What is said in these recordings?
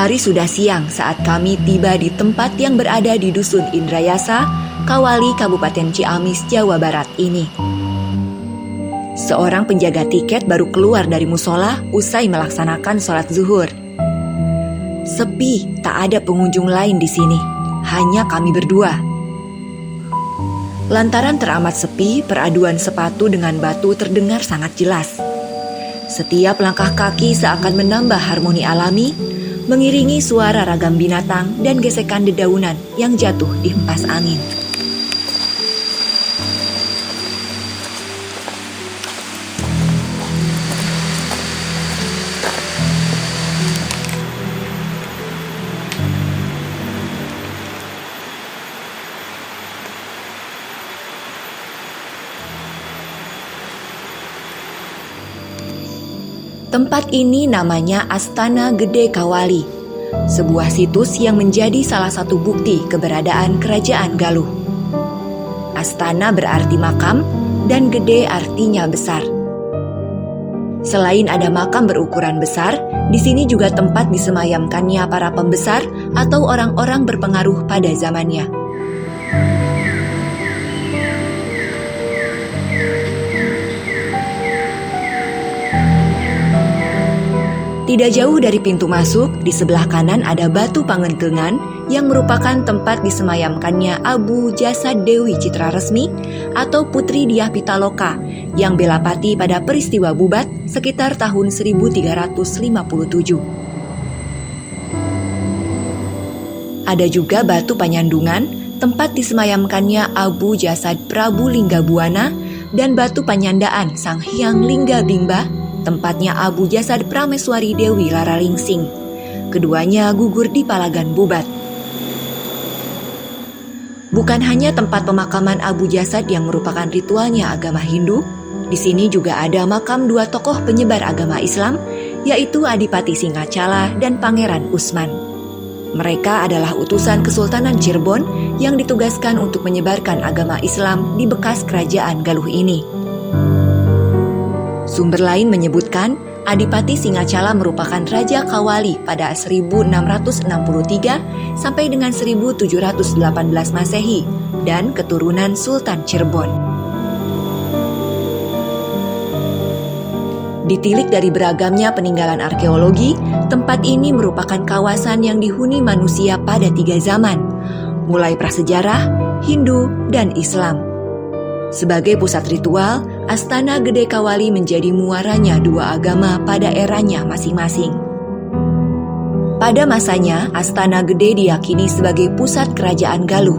Hari sudah siang saat kami tiba di tempat yang berada di Dusun Indrayasa, Kawali, Kabupaten Ciamis, Jawa Barat ini. Seorang penjaga tiket baru keluar dari musola usai melaksanakan sholat zuhur. Sepi, tak ada pengunjung lain di sini, hanya kami berdua. Lantaran teramat sepi, peraduan sepatu dengan batu terdengar sangat jelas. Setiap langkah kaki seakan menambah harmoni alami, mengiringi suara ragam binatang dan gesekan dedaunan yang jatuh di hempas angin. Tempat ini namanya Astana Gede Kawali, sebuah situs yang menjadi salah satu bukti keberadaan Kerajaan Galuh. Astana berarti makam dan gede artinya besar. Selain ada makam berukuran besar, di sini juga tempat disemayamkannya para pembesar atau orang-orang berpengaruh pada zamannya. Tidak jauh dari pintu masuk, di sebelah kanan ada batu pangentengan yang merupakan tempat disemayamkannya Abu Jasad Dewi Citra Resmi atau Putri Diah Pitaloka yang belapati pada peristiwa Bubat sekitar tahun 1357. Ada juga batu Panyandungan, tempat disemayamkannya Abu Jasad Prabu Linggabuana, dan batu Panyandaan Sang Hyang Lingga Bingba, tempatnya Abu Jasad Prameswari Dewi Laralingsing. Keduanya gugur di Palagan Bubat. Bukan hanya tempat pemakaman Abu Jasad yang merupakan ritualnya agama Hindu, di sini juga ada makam dua tokoh penyebar agama Islam, yaitu Adipati Singacala dan Pangeran Usman. Mereka adalah utusan Kesultanan Cirebon yang ditugaskan untuk menyebarkan agama Islam di bekas kerajaan Galuh ini. Sumber lain menyebutkan Adipati Singacala merupakan Raja Kawali pada 1663 sampai dengan 1718 Masehi dan keturunan Sultan Cirebon. Ditilik dari beragamnya peninggalan arkeologi, tempat ini merupakan kawasan yang dihuni manusia pada 3 zaman, mulai prasejarah, Hindu, dan Islam. Sebagai pusat ritual, Astana Gede Kawali menjadi muaranya dua agama pada eranya masing-masing. Pada masanya, Astana Gede diyakini sebagai pusat kerajaan Galuh.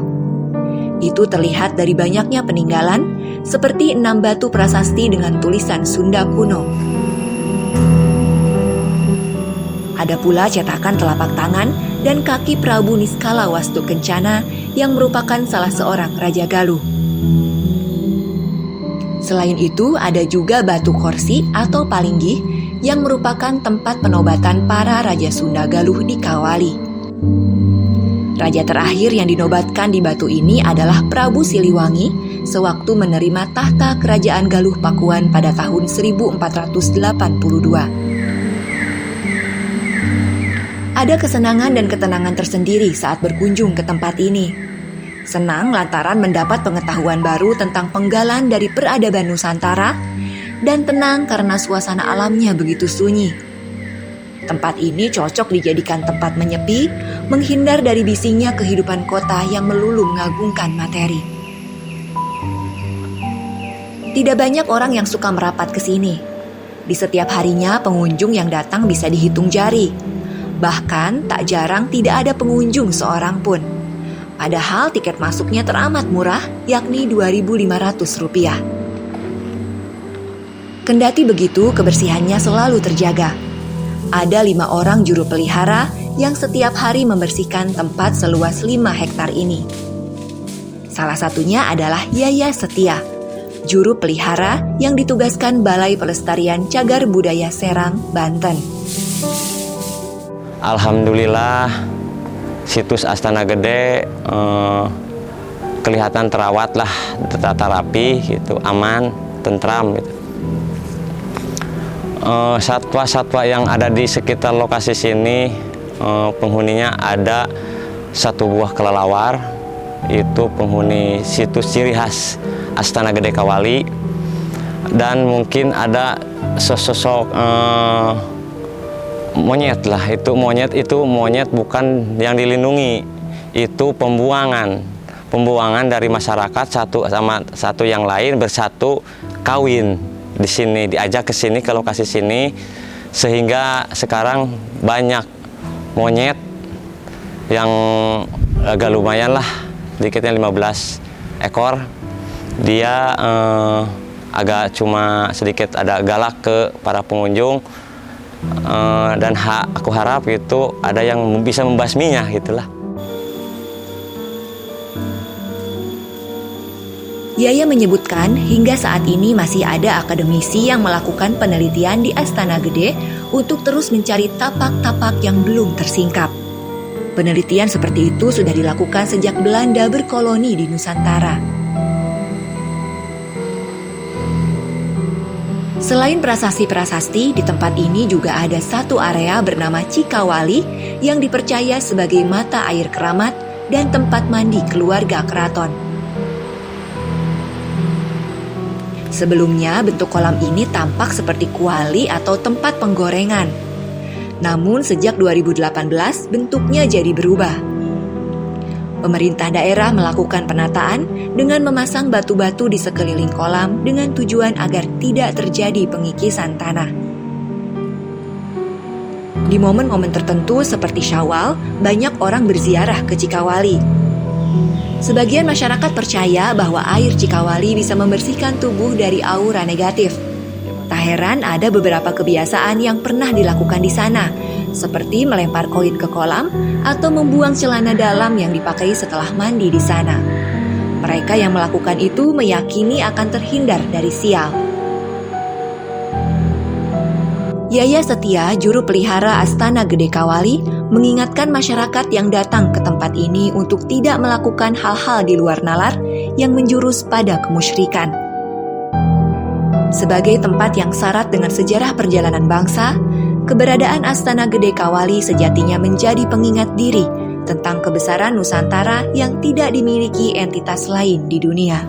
Itu terlihat dari banyaknya peninggalan, seperti 6 batu prasasti dengan tulisan Sunda kuno. Ada pula cetakan telapak tangan dan kaki Prabu Niskala Wastu Kencana yang merupakan salah seorang Raja Galuh. Selain itu, ada juga batu Korsi atau Palinggih yang merupakan tempat penobatan para Raja Sunda Galuh di Kawali. Raja terakhir yang dinobatkan di batu ini adalah Prabu Siliwangi sewaktu menerima tahta Kerajaan Galuh Pakuan pada tahun 1482. Ada kesenangan dan ketenangan tersendiri saat berkunjung ke tempat ini. Senang lantaran mendapat pengetahuan baru tentang penggalan dari peradaban Nusantara, dan tenang karena suasana alamnya begitu sunyi. Tempat ini cocok dijadikan tempat menyepi, menghindar dari bisingnya kehidupan kota yang melulu mengagungkan materi. Tidak banyak orang yang suka merapat ke sini. Di setiap harinya pengunjung yang datang bisa dihitung jari. Bahkan tak jarang tidak ada pengunjung seorang pun. Padahal tiket masuknya teramat murah, yakni Rp2.500. Kendati begitu, kebersihannya selalu terjaga. Ada 5 orang juru pelihara yang setiap hari membersihkan tempat seluas 5 hektar ini. Salah satunya adalah Yaya Setia, juru pelihara yang ditugaskan Balai Pelestarian Cagar Budaya Serang, Banten. Alhamdulillah, situs Astana Gede kelihatan terawat lah, tertata rapi gitu, aman, tentram gitu. Satwa-satwa yang ada di sekitar lokasi sini penghuninya ada satu buah kelelawar, itu penghuni situs ciri khas Astana Gede Kawali, dan mungkin ada sosok monyet lah. Itu monyet bukan yang dilindungi, itu pembuangan dari masyarakat satu sama satu yang lain bersatu kawin di sini, diajak ke sini, ke lokasi sini, sehingga sekarang banyak monyet yang agak lumayan lah, sedikitnya 15 ekor. Dia agak cuma sedikit ada galak ke para pengunjung, dan aku harap itu ada yang bisa membasminya gitulah. Yaya menyebutkan hingga saat ini masih ada akademisi yang melakukan penelitian di Astana Gede untuk terus mencari tapak-tapak yang belum tersingkap. Penelitian seperti itu sudah dilakukan sejak Belanda berkoloni di Nusantara. Selain prasasti-prasasti, di tempat ini juga ada satu area bernama Cikawali yang dipercaya sebagai mata air keramat dan tempat mandi keluarga keraton. Sebelumnya, bentuk kolam ini tampak seperti kuali atau tempat penggorengan. Namun, sejak 2018, bentuknya jadi berubah. Pemerintah daerah melakukan penataan dengan memasang batu-batu di sekeliling kolam dengan tujuan agar tidak terjadi pengikisan tanah. Di momen-momen tertentu seperti Syawal, banyak orang berziarah ke Cikawali. Sebagian masyarakat percaya bahwa air Cikawali bisa membersihkan tubuh dari aura negatif. Tak heran ada beberapa kebiasaan yang pernah dilakukan di sana, seperti melempar koin ke kolam atau membuang celana dalam yang dipakai setelah mandi di sana. Mereka yang melakukan itu meyakini akan terhindar dari sial. Yaya Setia, juru pelihara Astana Gede Kawali, mengingatkan masyarakat yang datang ke tempat ini untuk tidak melakukan hal-hal di luar nalar yang menjurus pada kemusyrikan. Sebagai tempat yang syarat dengan sejarah perjalanan bangsa, keberadaan Astana Gede Kawali sejatinya menjadi pengingat diri tentang kebesaran Nusantara yang tidak dimiliki entitas lain di dunia.